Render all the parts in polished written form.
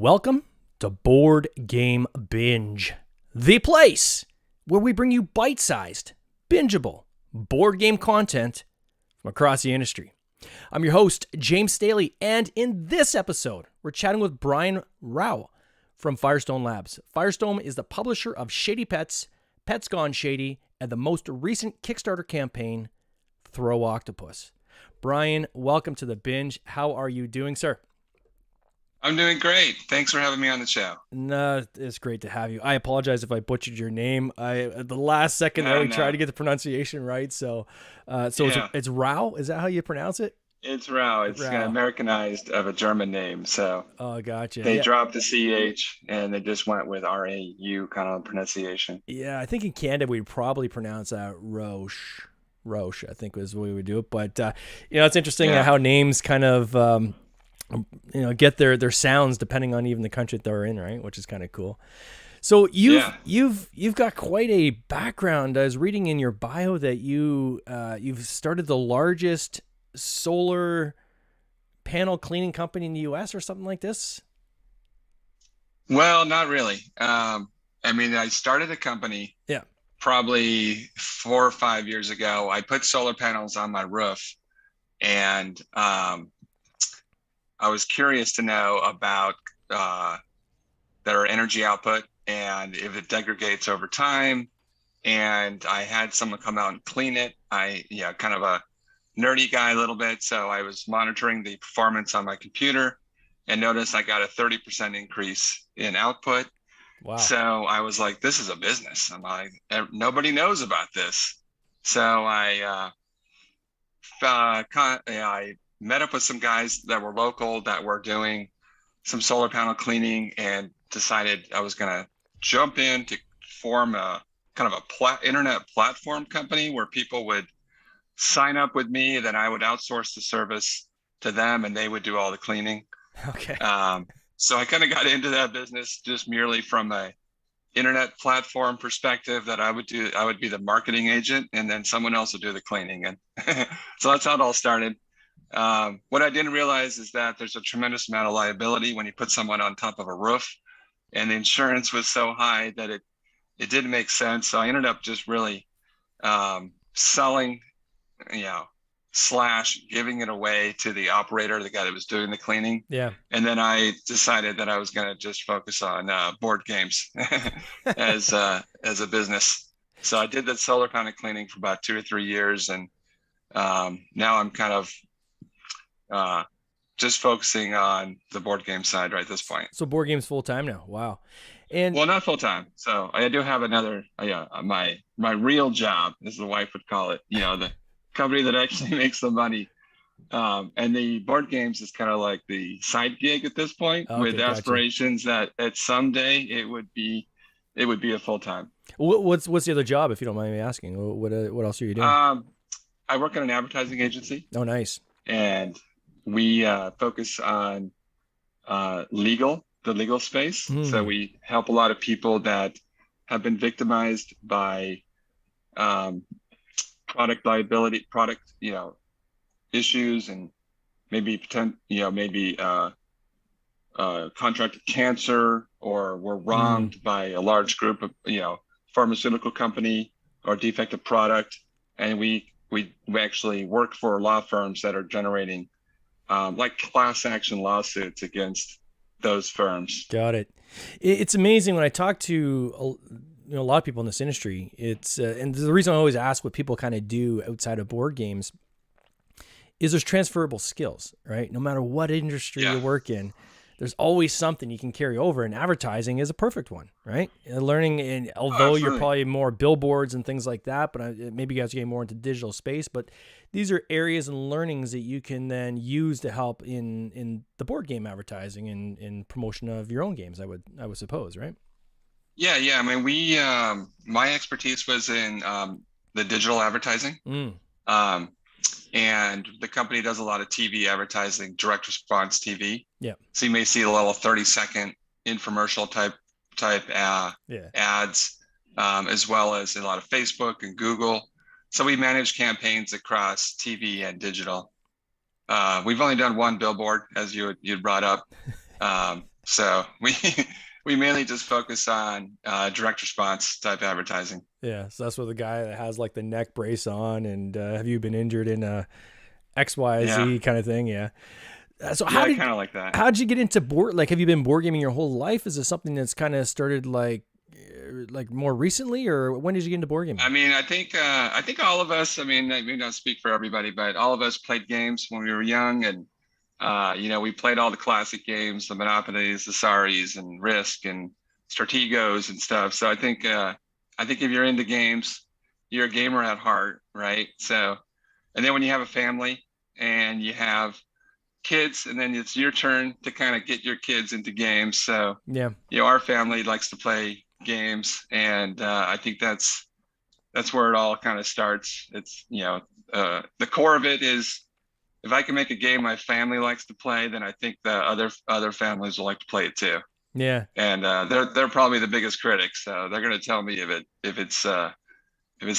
Welcome to Board Game Binge, the place where we bring you bite-sized, bingeable board game content from across the industry. I'm your host, James Staley, and in this episode, we're chatting with Brian Rauch from FireStorm Labs. FireStorm is the publisher of Shady Pets, Pets Gone Shady, and the most recent Kickstarter campaign, Throw Octopus. Brian, welcome to the Binge. How are you doing, sir? I'm doing great. Thanks for having me on the show. No, it's great to have you. I apologize if I butchered your name. At the last second, I tried to get the pronunciation right. So it's Rauch. Is that how you pronounce it? It's Rauch. It's kind of Americanized of a German name. So gotcha. They dropped the CH and they just went with RAU kind of pronunciation. Yeah, I think in Canada we'd probably pronounce that Rauch. Rauch, I think was the way we would do it. But it's interesting how names kind of get their sounds depending on even the country that they're in, right? Which is kind of cool. So you've got quite a background. I was reading in your bio that you've started the largest solar panel cleaning company in the US or something like this. Well, not really. I started a company probably 4 or 5 years ago. I put solar panels on my roof, and I was curious to know about their energy output and if it degrades over time. And I had someone come out and clean it. Kind of a nerdy guy a little bit. So I was monitoring the performance on my computer and noticed I got a 30% increase in output. Wow. So I was like, this is a business. I'm like, nobody knows about this. So I met up with some guys that were local that were doing some solar panel cleaning and decided I was going to jump in to form a kind of a internet platform company where people would sign up with me, then I would outsource the service to them and they would do all the cleaning. Okay. So I kind of got into that business just merely from a internet platform perspective that I would be the marketing agent and then someone else would do the cleaning. And so that's how it all started. What I didn't realize is that there's a tremendous amount of liability when you put someone on top of a roof, and the insurance was so high that it didn't make sense. So I ended up just really selling, / giving it away to the operator, the guy that was doing the cleaning. Yeah. And then I decided that I was going to just focus on board games as a business. So I did that solar panel cleaning for about 2 or 3 years, and now I'm kind of just focusing on the board game side right at this point. So board games full time now. Wow. And well, not full time. So I do have another, my real job, as the wife would call it, the company that actually makes the money. And the board games is kind of like the side gig at this point, with aspirations that at someday it would be a full time. What's the other job, if you don't mind me asking? What else are you doing? I work at an advertising agency. Oh, nice. And we focus on the legal space. So we help a lot of people that have been victimized by product liability, issues, and maybe contracted cancer, or were wronged by a large group of pharmaceutical company or defective product, and we actually work for law firms that are generating like class action lawsuits against those firms. Got it. It's amazing when I talk to a lot of people in this industry. It's and the reason I always ask what people kind of do outside of board games is there's transferable skills, right? No matter what industry you work in, there's always something you can carry over, and advertising is a perfect one, right? Learning, and although you're probably more billboards and things like that, but maybe you guys are getting more into digital space, but these are areas and learnings that you can then use to help in the board game advertising and in promotion of your own games, I would suppose, right? Yeah. I mean, my expertise was in the digital advertising. And the company does a lot of TV advertising, direct response TV. Yeah. So you may see a little 30-second infomercial type ads, as well as a lot of Facebook and Google. So we manage campaigns across TV and digital. We've only done one billboard, as you brought up. So we we mainly just focus on direct response type advertising. Yeah, so that's what the guy that has like the neck brace on, and have you been injured in Yeah, XYZ kind of thing? Yeah. So yeah, kind of like that. how did you get into board? Like, have you been board gaming your whole life? Is this something that's kind of started like more recently, or when did you get into board gaming? I mean, I think all of us. I mean, I may not speak for everybody, but all of us played games when we were young, and you know, we played all the classic games, the Monopolies, the Saris, and Risk, and Strategos and stuff. So I think if you're into games, you're a gamer at heart, right? So, and then when you have a family and you have kids, and then it's your turn to kind of get your kids into games. So, Yeah. you know, our family likes to play games, and I think that's where it all kind of starts. It's, you know, the core of it is if I can make a game my family likes to play, then I think the other families will like to play it too. Yeah. And they're probably the biggest critics. So they're going to tell me if it's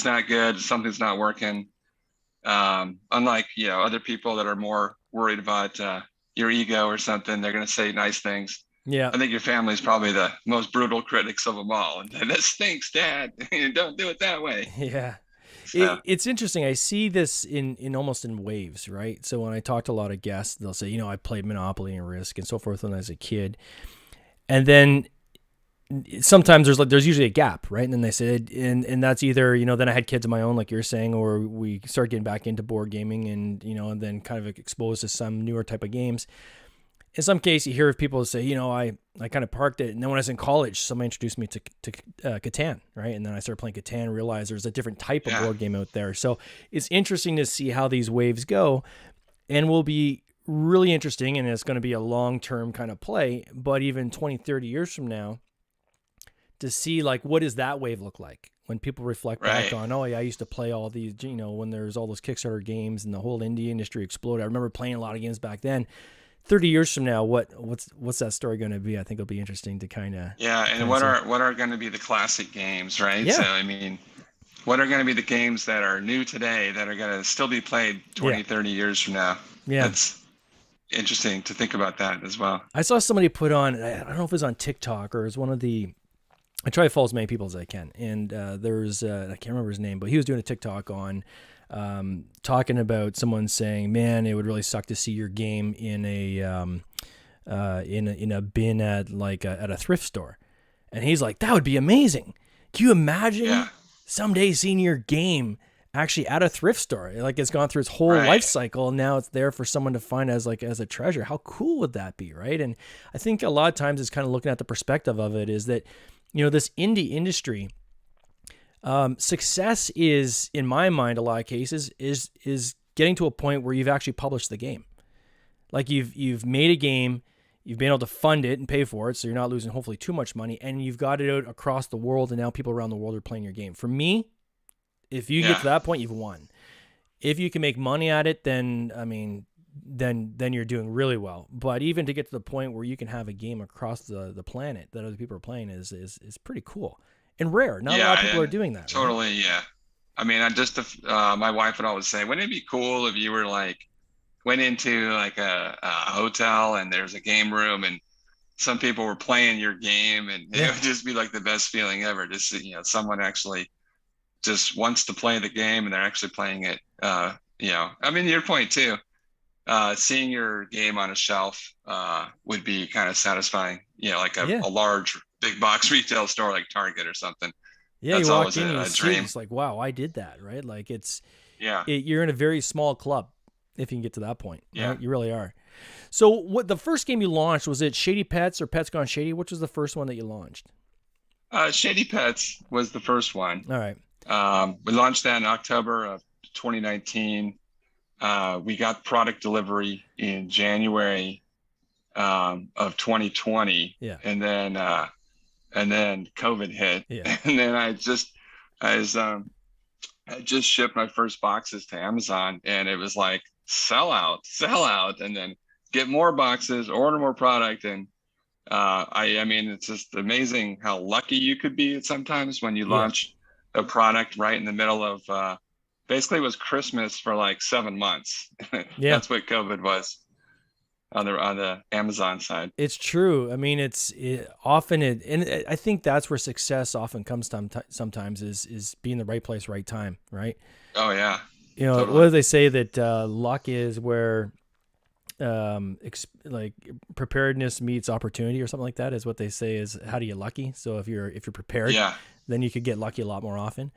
not good, something's not working. Unlike, you know, other people that are more worried about your ego or something, they're going to say nice things. Yeah. I think your family is probably the most brutal critics of them all. And this stinks, Dad. Don't do it that way. Yeah. So It's interesting. I see this in almost in waves, right? So when I talk to a lot of guests, they'll say, I played Monopoly and Risk and so forth when I was a kid. And then sometimes there's usually a gap, right? And then they said, and that's either, then I had kids of my own, like you're saying, or we start getting back into board gaming and, and then kind of exposed to some newer type of games. In some case, you hear of people say, I kind of parked it. And then when I was in college, somebody introduced me to Catan, right? And then I started playing Catan and realized there's a different type of board game out there. So it's interesting to see how these waves go, and will be really interesting. And it's going to be a long-term kind of play, but even 20, 30 years from now, to see like, what does that wave look like when people reflect back on, oh yeah, I used to play all these, when there's all those Kickstarter games and the whole indie industry exploded. I remember playing a lot of games back then. 30 years from now, what's that story going to be? I think it'll be interesting to kind of and what are going to be the classic games, right? Yeah. So I mean, what are going to be the games that are new today that are going to still be played 20, 30 years from now? Yeah. That's interesting to think about that as well. I saw somebody put on, I don't know if it was on TikTok or it was one of the, I try to follow as many people as I can. And there's, I can't remember his name, but he was doing a TikTok on talking about someone saying, man, it would really suck to see your game in a bin at at a thrift store. And he's like, that would be amazing. Can you imagine someday seeing your game actually at a thrift store? Like, it's gone through its whole life cycle, and now it's there for someone to find as a treasure. How cool would that be, right? And I think a lot of times it's kind of looking at the perspective of it is that, this indie industry, success is, in my mind, a lot of cases is getting to a point where you've actually published the game. Like you've made a game, you've been able to fund it and pay for it, so you're not losing hopefully too much money, and you've got it out across the world, and now people around the world are playing your game. For me, if you get to that point, you've won. If you can make money at it, then I mean, then you're doing really well. But even to get to the point where you can have a game across the planet that other people are playing is pretty cool and rare. Not a lot of people are doing that. Totally, right? Yeah. I mean, my wife would always say, wouldn't it be cool if you were went into a hotel and there's a game room and some people were playing your game, and it would just be like the best feeling ever to see, someone actually just wants to play the game and they're actually playing it. I mean, your point too, seeing your game on a shelf would be kind of satisfying, a large big box retail store like Target or something. Yeah, that's you walk in and you see it's like, wow, I did that, right? Like you're in a very small club if you can get to that point. Yeah, right? You really are. So what the first game you launched, was it Shady Pets or Pets Gone Shady? Which was the first one that you launched? Shady Pets was the first one. All right. We launched that in October of 2019. We got product delivery in January of 2020. Yeah. And then COVID hit. Yeah. And then I just shipped my first boxes to Amazon, and it was like sell out, and then get more boxes, order more product. And I mean, it's just amazing how lucky you could be sometimes when you launch a product right in the middle of basically it was Christmas for 7 months. Yeah. That's what COVID was. on the Amazon side. It's true. I mean, and I think that's where success often comes sometimes is being the right place, right time, right? Oh yeah, What totally. do they say that luck is where like preparedness meets opportunity or something like that is what they say is how do you lucky. So if you're prepared, Yeah. then you could get lucky a lot more often.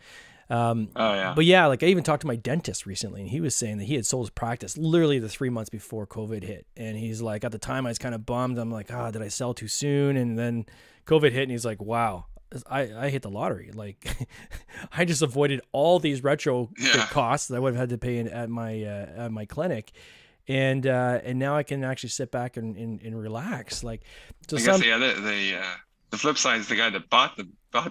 Oh yeah. But yeah, like I even talked to my dentist recently, and he was saying that he had sold his practice literally the 3 months before COVID hit. And he's like, at the time I was kind of bummed. I'm like, did I sell too soon? And then COVID hit, and he's like, wow, I hit the lottery. Like I just avoided all these retrofit Yeah. costs that I would have had to pay at my clinic. And now I can actually sit back and relax. Like, so I guess some yeah. The flip side is the guy that bought the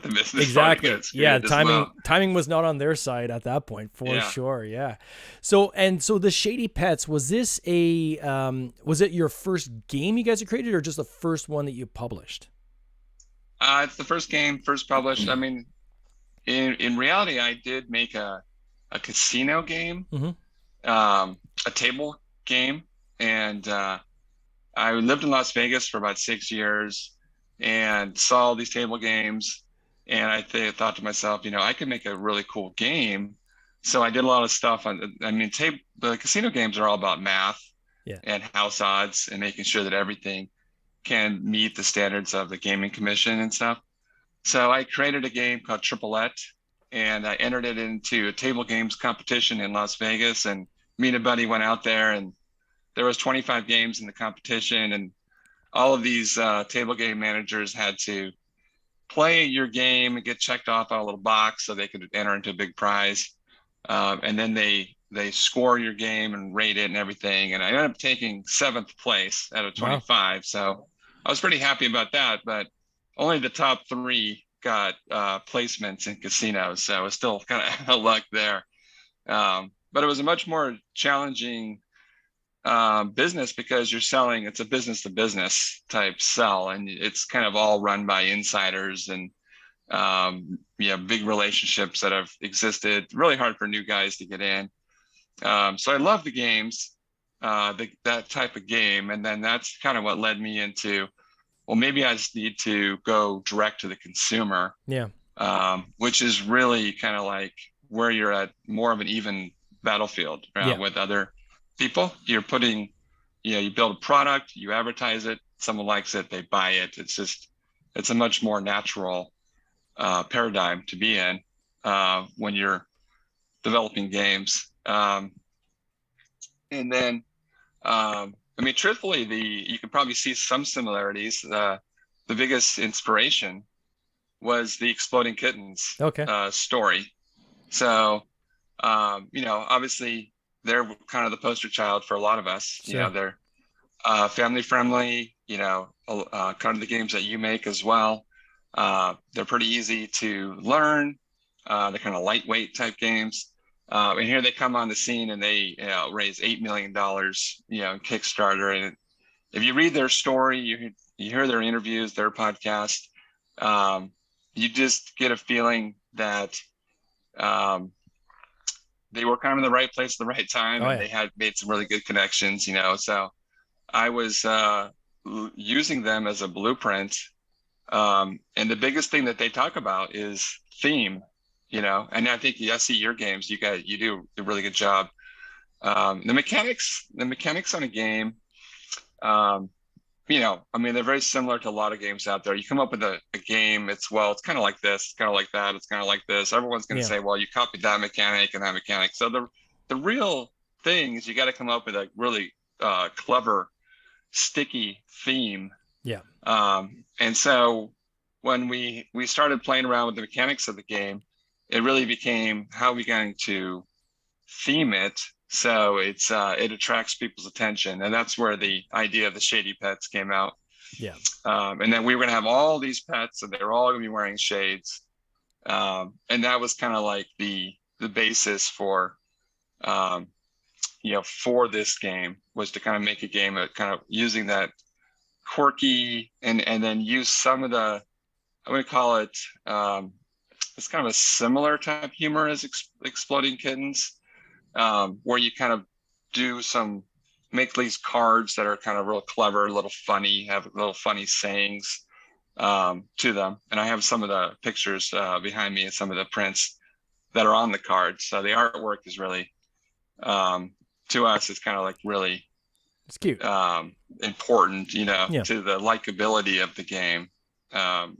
business probably got Exactly. Yeah, screwed as timing well. timing was not on their side at that point for Yeah. sure. Yeah. So the Shady Pets, was this was it your first game you guys had created or just the first one that you published? It's the first game, first published. I mean, in reality, I did make a casino game, Mm-hmm. a table game, and I lived in Las Vegas for about 6 years and saw all these table games. And thought to myself, I could make a really cool game. So I did a lot of stuff I mean, the casino games are all about math Yeah. and house odds and making sure that everything can meet the standards of the gaming commission and stuff. So I created a game called Triplette and I entered it into a table games competition in Las Vegas. And me and a buddy went out there and there was 25 games in the competition and all of these table game managers had to play your game and get checked off on a little box so they could enter into a big prize. And then they score your game and rate it and everything. And I ended up taking seventh place out of Wow. 25. So I was pretty happy about that, but only the top three got placements in casinos. So it was still kind of a luck there. But it was a much more challenging business because it's a business to business type sell and it's kind of all run by insiders and big relationships that have existed, really hard for new guys to get in. So I love the games, that type of game. And then that's kind of what led me into, well, maybe I just need to go direct to the consumer, Yeah. which is really kind of like where you're at more of an even battlefield Yeah. with other people. You're putting, you build a product, you advertise it, someone likes it, they buy it. It's a much more natural paradigm to be in when you're developing games. And then, I mean, truthfully, you can probably see some similarities. The biggest inspiration was the Exploding Kittens Okay. story. So, obviously they're kind of the poster child for a lot of us. Sure. They're family friendly, kind of the games that you make as well. They're pretty easy to learn. They're kind of lightweight type games. And here they come on the scene and they raise $8 million, in Kickstarter. And if you read their story, you hear their interviews, their podcast, you just get a feeling that they were kind of in the right place at the right time, and they had made some really good connections, So I was using them as a blueprint. And the biggest thing that they talk about is theme, and I think I see your games, you do a really good job. The mechanics on a game, I mean, they're very similar to a lot of games out there. You come up with a game, it's kind of like this, it's kind of like that, it's kind of like this. Everyone's going to say, well, you copied that mechanic and that mechanic. So the real thing is you got to come up with a really clever, sticky theme. Yeah. And so when we started playing around with the mechanics of the game, it really became how are we going to theme it so it attracts people's attention, and that's where the idea of the Shady Pets came out. Yeah. And then we were going to have all these pets, and they're all going to be wearing shades, and that was kind of like the basis for for this game, was to kind of make a game of kind of using that quirky and then use some of the, I would call it, it's kind of a similar type humor as Exploding Kittens, where you kind of do some make these cards that are kind of real clever, a little funny, have little funny sayings to them. And I have some of the pictures behind me and some of the prints that are on the cards. So the artwork is really, to us, it's kind of like really It's cute. important, Yeah. to the likability of the game,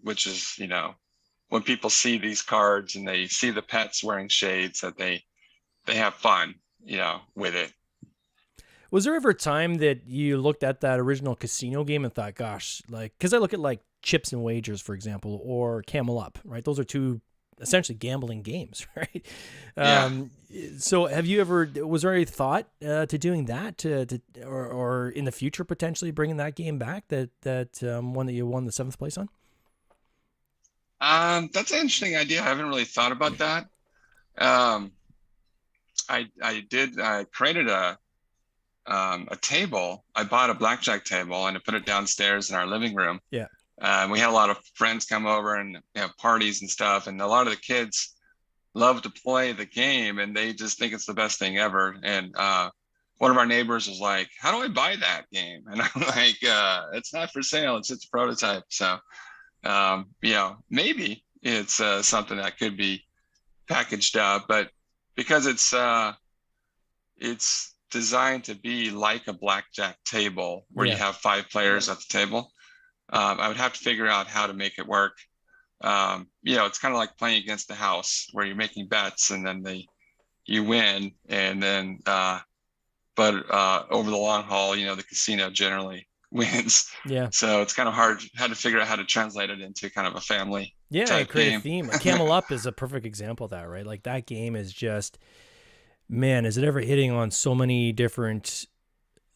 which is, when people see these cards and they see the pets wearing shades, that they have fun, with it. Was there ever a time that you looked at that original casino game and thought, gosh, like, because I look at like Chips and Wagers, for example, or Camel Up, right? Those are two essentially gambling games, right? Yeah. So was there any thought to doing that or in the future potentially bringing that game back, that one that you won the 7th place on? That's an interesting idea. I haven't really thought about that. Um, I created a table. I bought a blackjack table and I put it downstairs in our living room. Yeah. We had a lot of friends come over and have parties and stuff. And a lot of the kids love to play the game and they just think it's the best thing ever. And one of our neighbors was like, how do I buy that game? And I'm like, it's not for sale. It's just a prototype. So, maybe it's something that could be packaged up, but because it's designed to be like a blackjack table where you have 5 players at the table. I would have to figure out how to make it work. It's kind of like playing against the house where you're making bets and then you win. And then, but over the long haul, the casino generally wins. Yeah. So it's kind of hard. Had to figure out how to translate it into kind of a family. Yeah, create game. a theme. Camel Up is a perfect example of that, right? Like that game is just, man, is it ever hitting on so many different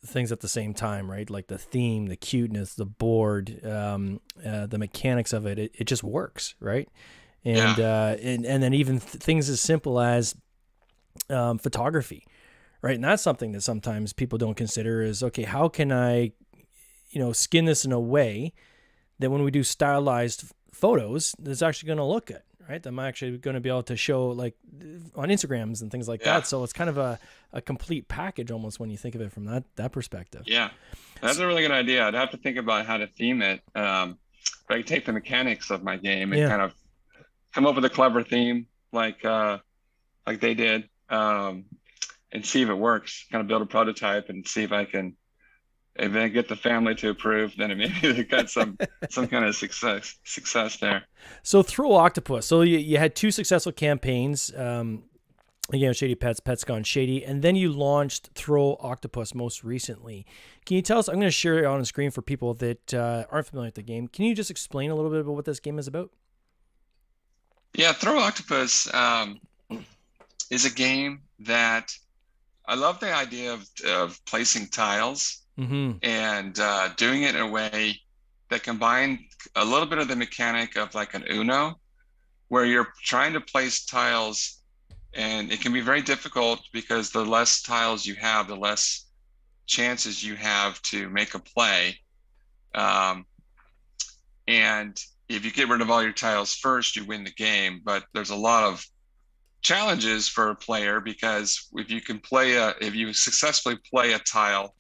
things at the same time, right? Like the theme, the cuteness, the board, the mechanics of it. It just works, right? And and then even things as simple as photography, right? And that's something that sometimes people don't consider is, okay, how can I, skin this in a way that when we do stylized photos, it's actually going to look good, right? I'm actually going to be able to show like on Instagrams and things like that. So it's kind of a complete package almost when you think of it from that perspective. Yeah, that's a really good idea. I'd have to think about how to theme it. But I could take the mechanics of my game and kind of come up with a clever theme like they did, and see if it works. Kind of build a prototype and see if I get the family to approve, then maybe they got some kind of success there. So throw Octopus. So you had 2 successful campaigns. Shady Pets Gone Shady, and then you launched Throw Octopus most recently. Can you tell us? I'm going to share it on the screen for people that aren't familiar with the game. Can you just explain a little bit about what this game is about? Yeah, Throw Octopus is a game that I love the idea of placing tiles. Mm-hmm. And doing it in a way that combined a little bit of the mechanic of like an Uno, where you're trying to place tiles, and it can be very difficult because the less tiles you have, the less chances you have to make a play. And if you get rid of all your tiles first, you win the game. But there's a lot of challenges for a player because if you successfully play a tile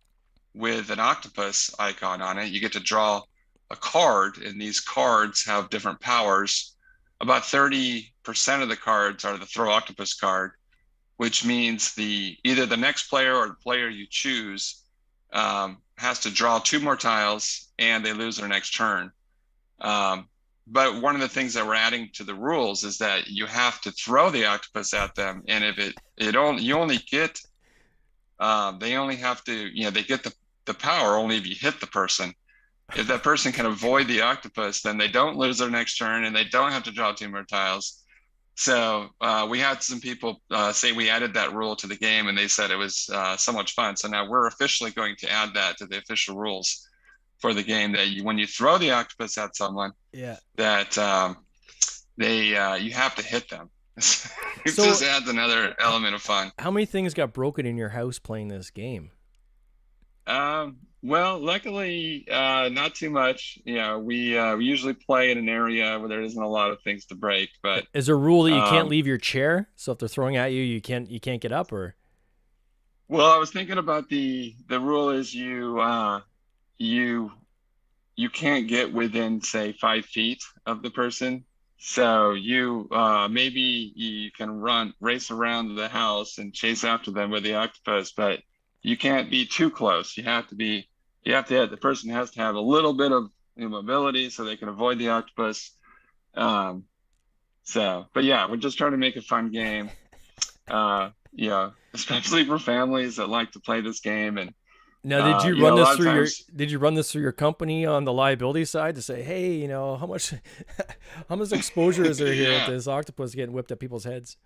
with an octopus icon on it, you get to draw a card, and these cards have different powers. About 30% of the cards are the Throw Octopus card, which means either the next player or the player you choose has to draw 2 more tiles and they lose their next turn. But one of the things that we're adding to the rules is that you have to throw the octopus at them, and if they only have to, they get the power only if you hit the person. If that person can avoid the octopus, then they don't lose their next turn and they don't have to draw 2 more tiles. So we had some people say we added that rule to the game, and they said it was so much fun. So now we're officially going to add that to the official rules for the game, that when you throw the octopus at someone, that you have to hit them. It just adds another element of fun. How many things got broken in your house playing this game? Well, luckily, not too much. We usually play in an area where there isn't a lot of things to break. But is there a rule that you can't leave your chair? So if they're throwing at you, you can't get up, or? Well, I was thinking about the rule is you you can't get within, say, 5 feet of the person. So you maybe you can race around the house and chase after them with the octopus, but you can't be too close. The person has to have a little bit of mobility so they can avoid the octopus. Um, but yeah, we're just trying to make a fun game. Yeah, especially for families that like to play this game. And Now, did you a run this lot of through times, your company on the liability side to say, hey, how much how much exposure is there here with yeah. this octopus getting whipped at people's heads?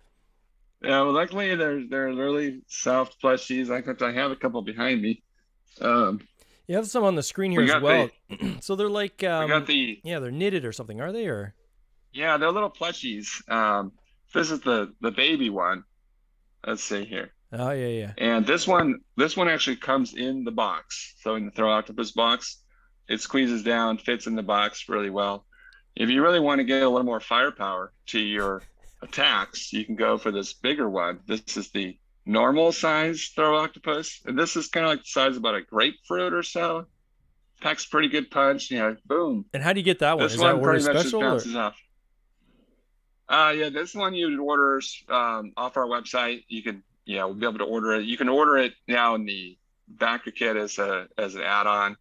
Yeah, well, luckily they're really soft plushies. I have a couple behind me. Um, You have some on the screen here we as got the well. So they're like, we got the yeah, they're knitted or something, are they? Or yeah, they're little plushies. This is the baby one. Let's see here. oh yeah, yeah. And this one actually comes in the box. So in the throw octopus box, it squeezes down, fits in the box really well. If you really want to get a little more firepower to your attacks, you can go for this bigger one. This is the normal size throw octopus, and this is kind of like the size of about a grapefruit or so. Packs pretty good punch, boom. And how do you get that one? This Is that one order pretty much just special or? bounces off. Yeah, this one you would order off our website. We'll be able to order it. You can order it now in the backer kit as an add-on.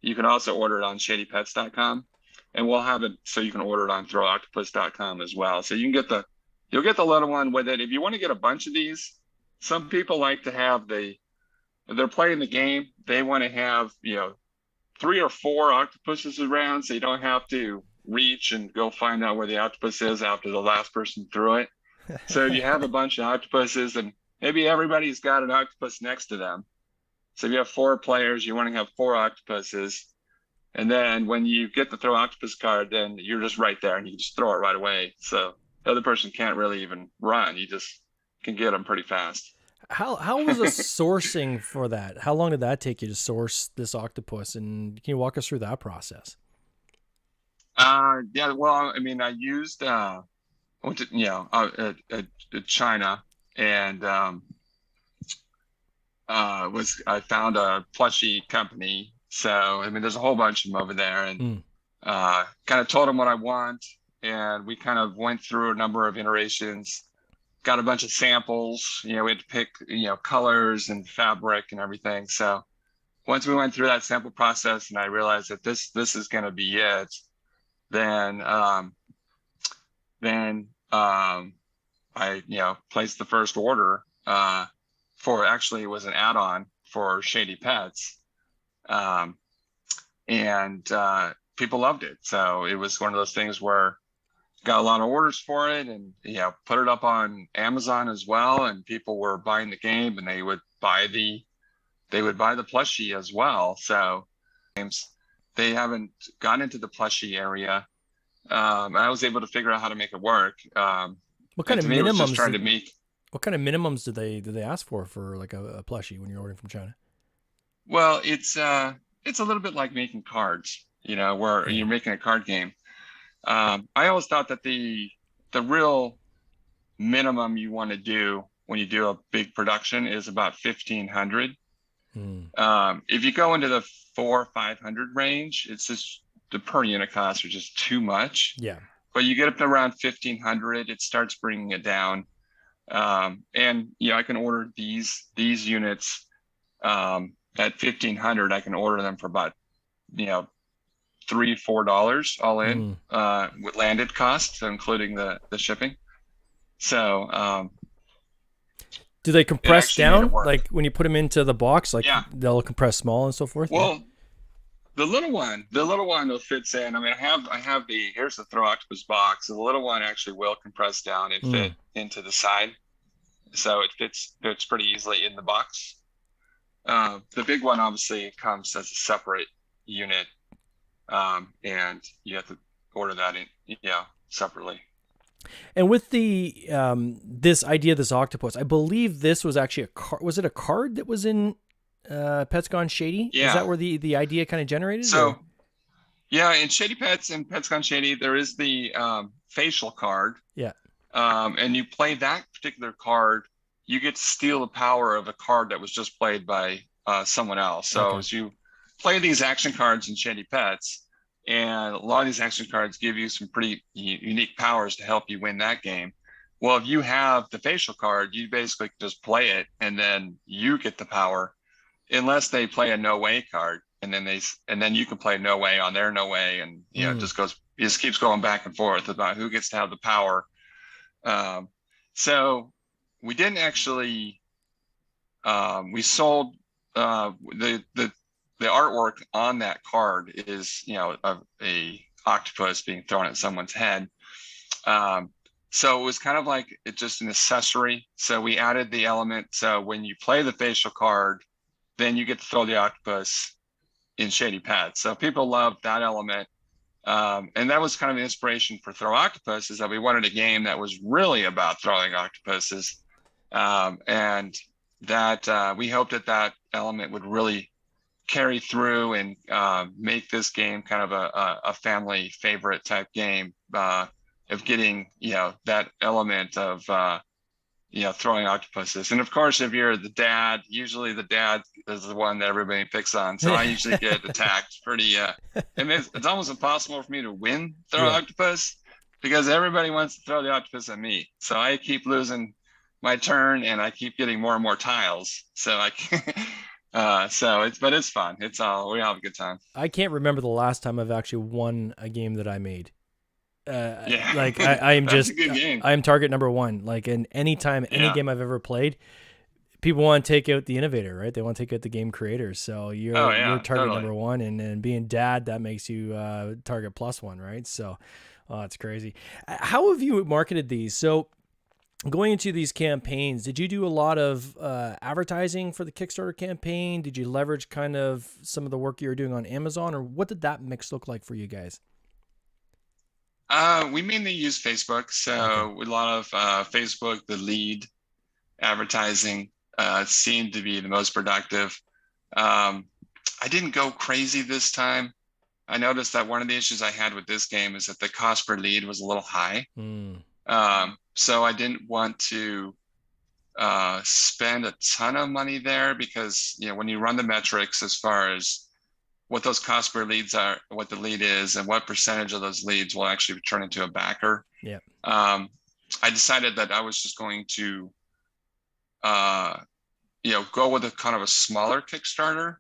You can also order it on shadypets.com, and we'll have it so you can order it on throwoctopus.com as well. So you'll get the little one with it. If you want to get a bunch of these, some people like to have they're playing the game. They want to have, 3 or 4 octopuses around, so you don't have to reach and go find out where the octopus is after the last person threw it. So if you have a bunch of octopuses and maybe everybody's got an octopus next to them. So if you have 4 players, you want to have 4 octopuses. And then when you get the throw octopus card, then you're just right there and you can just throw it right away. So the other person can't really even run. You just can get them pretty fast. How was the sourcing for that? How long did that take you to source this octopus? And can you walk us through that process? Yeah, well, I mean, I used, went to, China and, I found a plushie company. So, I mean, there's a whole bunch of them over there and, kind of told them what I want. And we kind of went through a number of iterations, got a bunch of samples, we had to pick, colors and fabric and everything. So once we went through that sample process and I realized that this is going to be it, then I placed the first order for actually it was an add-on for Shady Pets, and people loved it. So it was one of those things where got a lot of orders for it, and put it up on Amazon as well, and people were buying the game, and they would buy the plushie as well. So they haven't gone into the plushie area. I was able to figure out how to make it work. What kind of to me, it was just minimums? trying to make. What kind of minimums do they ask for like a plushie when you're ordering from China? Well, it's a little bit like making cards, where you're making a card game. I always thought that the real minimum you want to do when you do a big production is about 1,500. If you go into the 400 or 500 range, it's just the per unit costs are just too much. Yeah. But you get up to around 1,500, it starts bringing it down. And I can order these units at 1,500. I can order them for about $3-4 all in with landed costs, including the shipping. So do they compress down like when you put them into the box? Like they'll compress small and so forth. Well, the little one that fits in. I mean, I have here's the throw octopus box. The little one actually will compress down and fit into the side, so it fits pretty easily in the box. The big one obviously comes as a separate unit, and you have to order that separately. And with the this idea of this octopus, I believe this was actually a card. Was it a card that was in Pets Gone Shady? Yeah. Is that where the idea kind of generated? So, yeah, in Shady Pets and Pets Gone Shady, there is the facial card. Yeah. And you play that particular card you get to steal the power of a card that was just played by someone else. So Okay. as you play these action cards in Shady Pets, and a lot of these action cards give you some pretty unique powers to help you win that game. Well, if you have the facial card, you basically just play it, and then you get the power, unless they play a no way card, and then you can play no way on their no way, and it just keeps going back and forth about who gets to have the power. So we didn't actually we sold the artwork on that card is a octopus being thrown at someone's head. So it was kind of like it's just an accessory. So we added the element. So when you play the facial card, then you get to throw the octopus in Shady Pets. So people loved that element. And that was kind of the inspiration for Throw Octopus, is that we wanted a game that was really about throwing octopuses. And that we hoped that element would really carry through and make this game kind of a family favorite type game, of getting, that element of, throwing octopuses. And of course, if you're the dad, usually the dad is the one that everybody picks on. So I usually get attacked pretty, it's almost impossible for me to win Throw Octopus, because everybody wants to throw the octopus at me. So I keep losing my turn, and I keep getting more and more tiles. So but it's fun. We all have a good time. I can't remember the last time I've actually won a game that I made. Like I am just, I am target number one. Like in any game I've ever played, people want to take out the innovator, right? They want to take out the game creators. So you're target number one, and being dad, that makes you target +1, right? So, it's crazy. How have you marketed these? So going into these campaigns, did you do a lot of advertising for the Kickstarter campaign? Did you leverage kind of some of the work you were doing on Amazon, or what did that mix look like for you guys? We mainly use Facebook. So a lot of Facebook, the lead advertising seemed to be the most productive. I didn't go crazy this time. I noticed that one of the issues I had with this game is that the cost per lead was a little high. So I didn't want to spend a ton of money there, because when you run the metrics as far as what those cost per leads are, what the lead is, and what percentage of those leads will actually turn into a backer. I decided that I was just going to go with a kind of a smaller Kickstarter,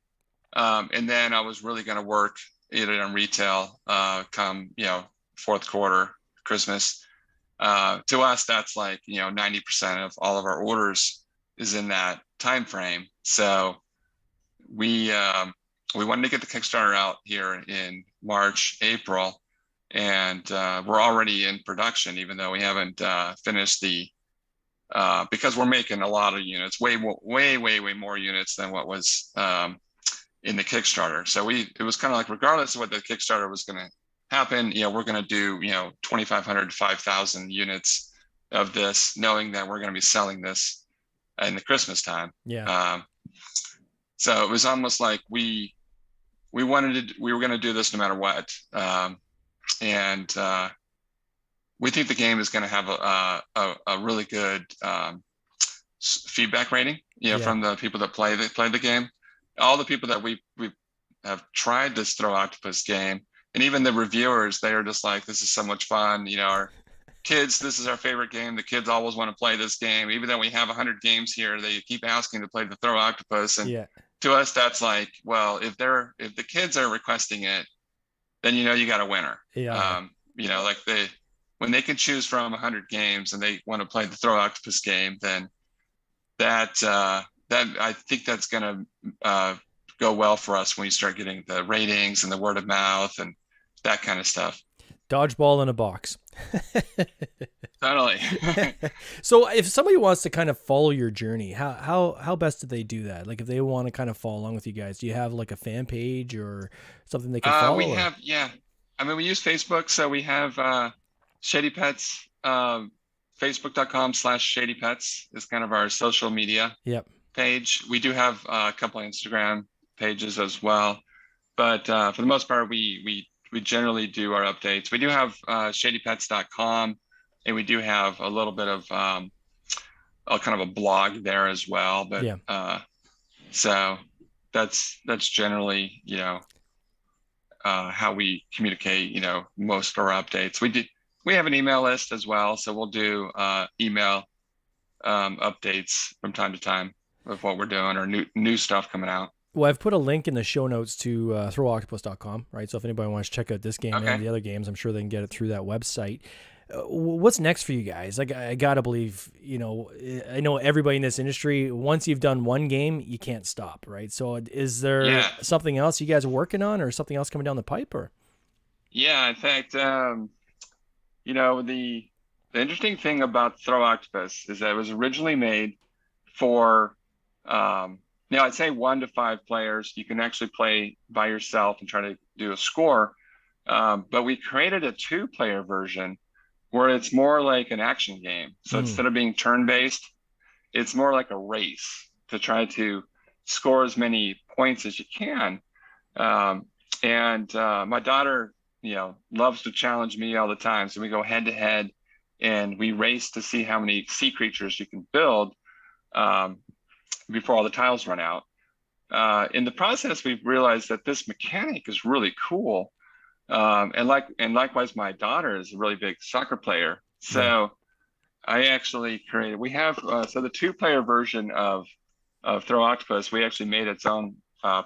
and then I was really going to work either on retail come fourth quarter, Christmas. To us, that's like 90% of all of our orders is in that time frame. So we wanted to get the Kickstarter out here in March, April, and we're already in production, even though we haven't finished because we're making a lot of units, way more units than what was in the Kickstarter. So it was kind of like, regardless of what the Kickstarter was going to happen, we're going to do 2,500 to 5,000 units of this, knowing that we're going to be selling this in the Christmas time. So it was almost like we were going to do this no matter what, and we think the game is going to have a really good feedback rating, from the people that play the game. All the people that we have tried this Throw Octopus game, and even the reviewers, they are just like, this is so much fun. Our kids, this is our favorite game. The kids always want to play this game. Even though we have 100 games here, they keep asking to play the Throw Octopus. And to us, that's like, well, if the kids are requesting it, then you got a winner. Like when they can choose from 100 games and they want to play the Throw Octopus game, then that I think that's going to go well for us when you start getting the ratings and the word of mouth and that kind of stuff. Dodgeball in a box. Totally. So if somebody wants to kind of follow your journey, how best do they do that? Like if they want to kind of follow along with you guys, do you have like a fan page or something they can follow? We have, we use Facebook. So we have Shady Pets, facebook.com/Shady Pets is kind of our social media page. We do have a couple of Instagram pages as well, but for the most part, we generally do our updates. We do have shadypets.com, and we do have a little bit of kind of a blog there as well. But Yeah. so that's generally, how we communicate, most of our updates. We have an email list as well, so we'll do email updates from time to time of what we're doing or new stuff coming out. Well, I've put a link in the show notes to throwoctopus.com, right? So if anybody wants to check out this game and Okay. the other games, I'm sure they can get it through that website. What's next for you guys? Like, I gotta believe, I know everybody in this industry, once you've done one game, you can't stop, right? So is there Yeah. something else you guys are working on or something else coming down the pipe or? Yeah. In fact, the interesting thing about Throw Octopus is that it was originally made for, I'd say 1 to 5 players. You can actually play by yourself and try to do a score. But we created a 2-player version where it's more like an action game. So instead of being turn-based, it's more like a race to try to score as many points as you can. And my daughter, loves to challenge me all the time. So we go head to head and we race to see how many sea creatures you can build before all the tiles run out. In the process, we've realized that this mechanic is really cool. And likewise, my daughter is a really big soccer player. So I actually we have, so the 2-player version of Throw Octopus, we actually made its own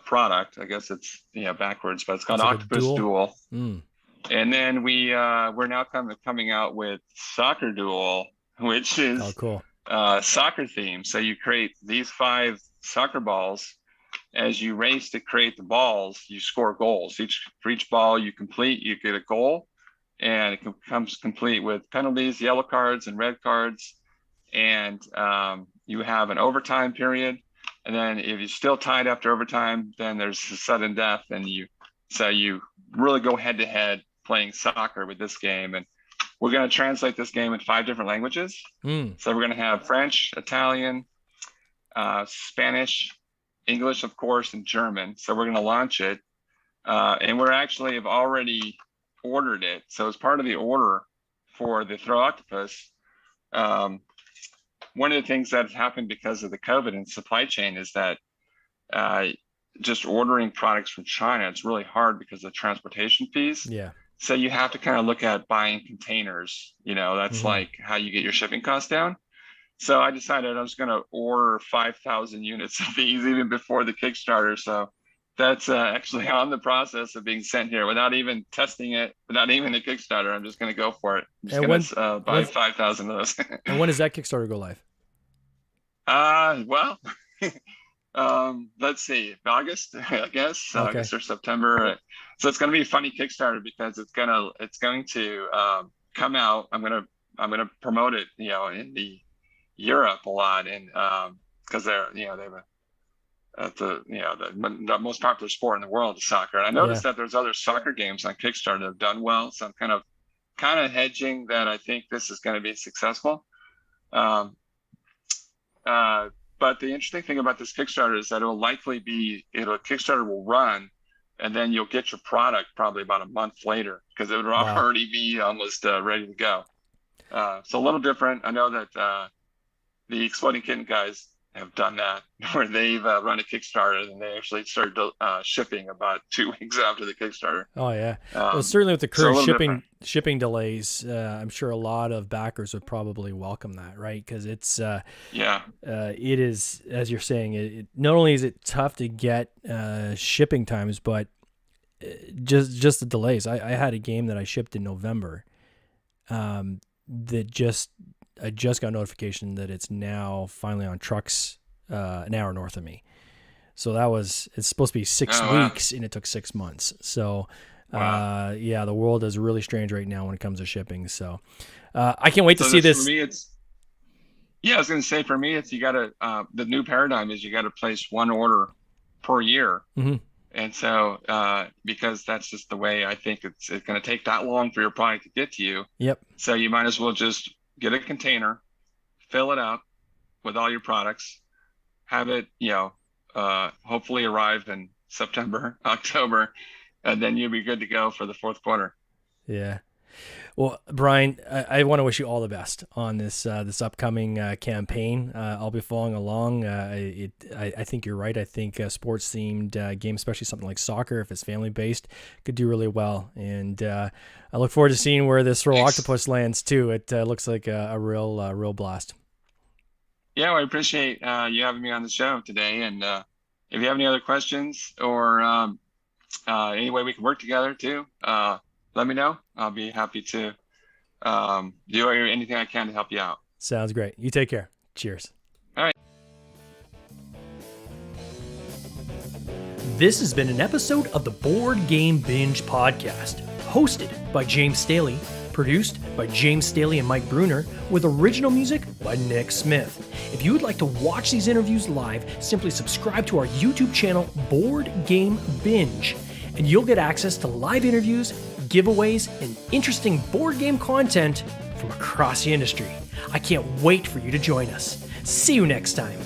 product. I guess it's, backwards, but it's called It's like a Octopus duel. Duel. And then we're now coming out with Soccer Duel, which is cool. Soccer theme. So you create these 5 soccer balls. As you race to create the balls, you score goals. For each ball you complete, you get a goal, and it comes complete with penalties, yellow cards, and red cards. And you have an overtime period. And then if you're still tied after overtime, then there's a sudden death, and you really go head to head playing soccer with this game. And we're going to translate this game in 5 different languages. So we're going to have French, Italian, Spanish, English, of course, and German. So we're going to launch it. And we're actually have already ordered it. So as part of the order for the Throw Octopus, one of the things that has happened because of the COVID and supply chain is that just ordering products from China, it's really hard because of transportation fees. Yeah. So you have to kind of look at buying containers. That's like how you get your shipping costs down. So I decided I was going to order 5,000 units of these even before the Kickstarter. So that's actually on the process of being sent here without even testing it, without even a Kickstarter. I'm just going to go for it. I'm just going to buy 5,000 of those. And when does that Kickstarter go live? Well, let's see, August, I guess, August or September. So it's going to be a funny Kickstarter because it's going to come out. I'm going to promote it, in the Europe a lot, and because they have the most popular sport in the world is soccer. And I noticed that there's other soccer games on Kickstarter that have done well. So I'm kind of hedging that I think this is going to be successful. But the interesting thing about this Kickstarter is that Kickstarter will run, and then you'll get your product probably about a month later because it would already be almost ready to go. So a little different. I know that the Exploding Kitten guys have done that, where they've run a Kickstarter and they actually started shipping about 2 weeks after the Kickstarter. Oh yeah. Well, certainly with the current shipping delays, I'm sure a lot of backers would probably welcome that, right? Because it's it is, as you're saying, it not only is it tough to get shipping times, but just the delays. I had a game that I shipped in November that I just got notification that it's now finally on trucks an hour north of me. So it's supposed to be 6 weeks and it took 6 months. So the world is really strange right now when it comes to shipping. So I can't wait to see this. For me, I was going to say, for me, it's, you got to, the new paradigm is you got to place 1 order per year. Mm-hmm. And so, because that's just the way I think it's going to take that long for your product to get to you. Yep. So you might as well just get a container, fill it up with all your products, have it, hopefully arrive in September, October, and then you'll be good to go for the 4th quarter. Yeah. Well, Brian, I want to wish you all the best on this upcoming campaign. I'll be following along. I think you're right. I think sports themed games, especially something like soccer, if it's family based, could do really well. And I look forward to seeing where this Rauch Octopus lands too. It looks like a real blast. Yeah, well, I appreciate you having me on the show today. And if you have any other questions or any way we can work together too, let me know. I'll be happy to do anything I can to help you out. Sounds great. You take care. Cheers. All right. This has been an episode of the Board Game Binge podcast, hosted by James Staley, produced by James Staley and Mike Bruner, with original music by Nick Smith. If you would like to watch these interviews live, simply subscribe to our YouTube channel, Board Game Binge, and you'll get access to live interviews, giveaways, and interesting board game content from across the industry. I can't wait for you to join us. See you next time.